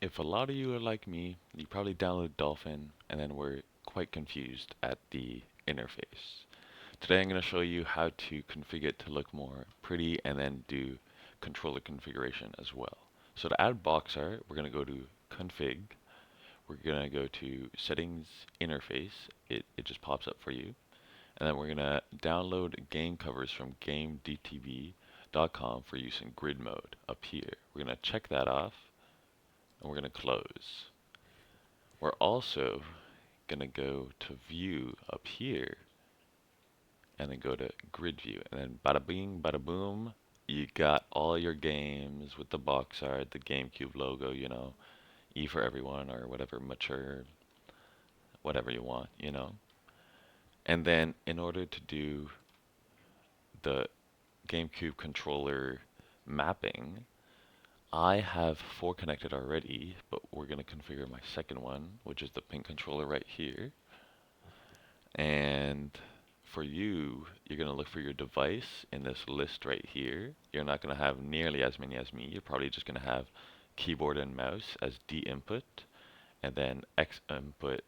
If a lot of you are like me, you probably downloaded Dolphin and then were quite confused at the interface. Today I'm going to show you how to configure it to look more pretty and then do controller configuration as well. So to add box art, we're going to go to config. We're going to go to settings interface. It just pops up for you. And then we're going to download game covers from gamedtv.com for use in grid mode up here. We're going to check that off and we're going to close. We're also going to go to view up here and then go to grid view. And then bada bing, bada boom, you got all your games with the box art, the GameCube logo, E for everyone or whatever, mature, whatever you want. And then in order to do the GameCube controller mapping, I have four connected already, but we're going to configure my second one, which is the pink controller right here. And for you, you're going to look for your device in this list right here. You're not going to have nearly as many as me. You're probably just going to have keyboard and mouse as D input, and then X input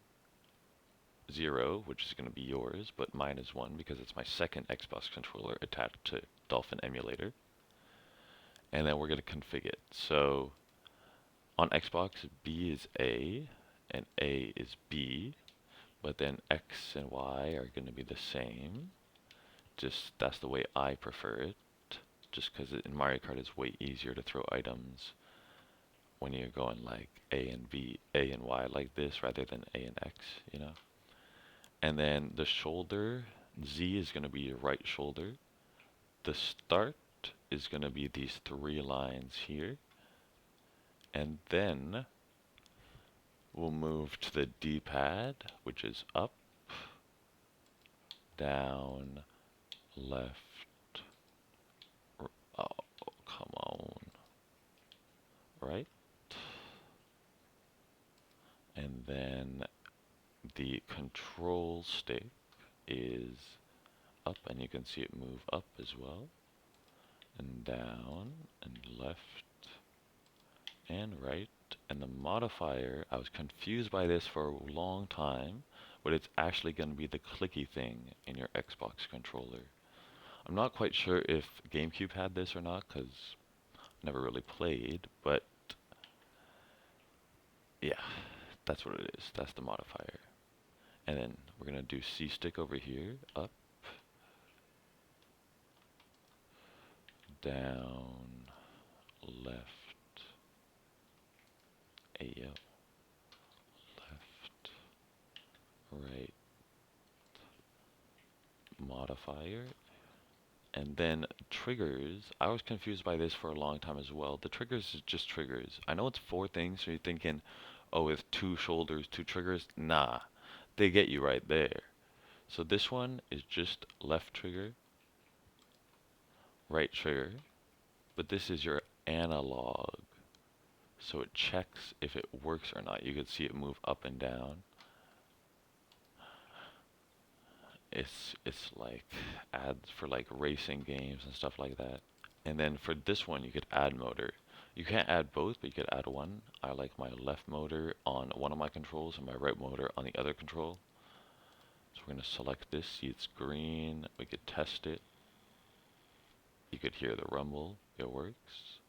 0, which is going to be yours, but mine is 1 because it's my second Xbox controller attached to Dolphin emulator. And then we're going to configure it. So on Xbox, B is A and A is B, but then X and Y are going to be the same. Just that's the way I prefer it, just because in Mario Kart it's way easier to throw items when you're going like A and B, A and Y like this rather than A and X. And then the shoulder, Z is going to be your right shoulder. The start is going to be these three lines here. And then we'll move to the D-pad, which is up, down, left, oh, come on, right? And then the control stick is up, and you can see it move up as well, and down, and left, and right. And the modifier, I was confused by this for a long time, but it's actually going to be the clicky thing in your Xbox controller. I'm not quite sure if GameCube had this or not, because I never really played, but yeah, that's what it is. That's the modifier. And then we're going to do C-stick over here, up, down, left, ayo, left, right, modifier. And then triggers, I was confused by this for a long time as well. The triggers is just triggers. I know it's four things, so you're thinking, oh, with two shoulders, two triggers. Nah, they get you right there. So this one is just left trigger, right trigger, but this is your analog. So it checks if it works or not. You can see it move up and down. It's like ads for like racing games and stuff like that. And then for this one, you could add motor. You can't add both, but you could add one. I like my left motor on one of my controls and my right motor on the other control. So we're going to select this, see it's green. We could test it. You could hear the rumble. It works.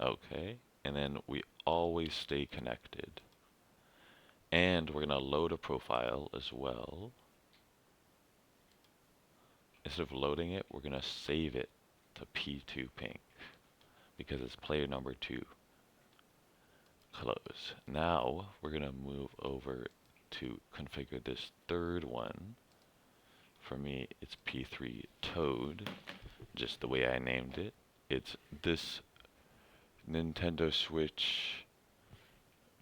Okay. And then we always stay connected. And we're going to load a profile as well. Instead of loading it, we're going to save it to P2 pink because it's player number 2. Close. Now we're going to move over to configure this third one. For me, it's P3 Toad, just the way I named it. It's this Nintendo Switch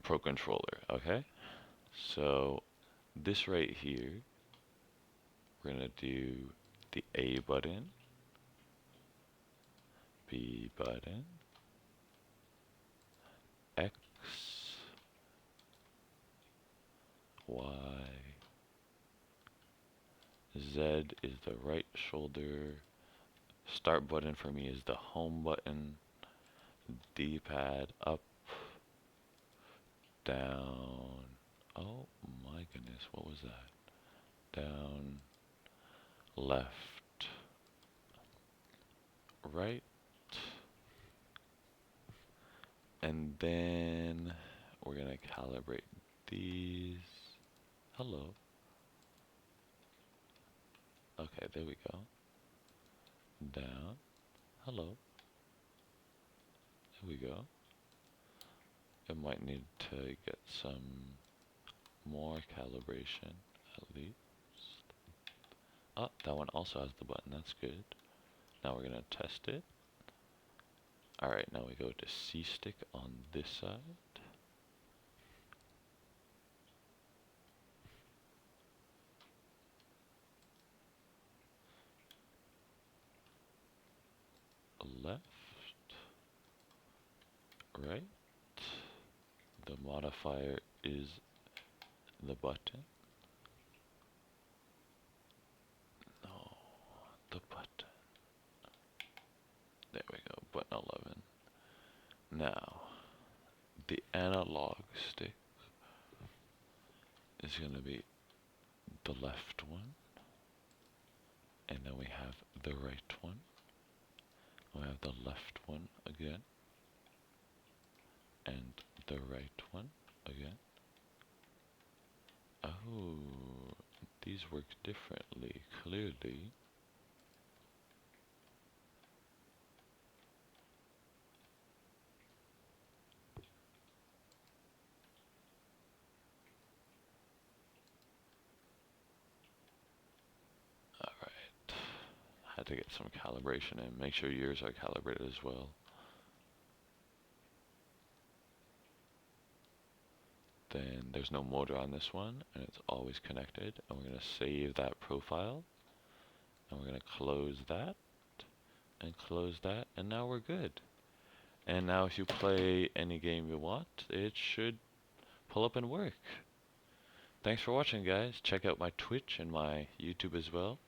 Pro Controller, okay? So this right here, we're going to do the A button, B button, X, Y, Z is the right shoulder, start button for me is the home button, D-pad up, down. Oh my goodness, what was that? Down, left, right, and then we're gonna calibrate these. Hello. Okay, there we go. Down. Hello. There we go. It might need to get some more calibration at least. Oh, that one also has the button. That's good. Now we're gonna test it. Alright, now we go to C stick on this side. Left, right. The modifier is the button. No, the button. There we go, button 11. Now, the analog stick is going to be the left one, and then we have the right one. We have the left one again, and the right one again. Oh, these work differently, clearly. Alright, had to get some calibration in. Make sure yours are calibrated as well. Then there's no motor on this one, and it's always connected. And we're going to save that profile, and we're going to close that, and close that, and now we're good. And now if you play any game you want, it should pull up and work. Thanks for watching, guys. Check out my Twitch and my YouTube as well.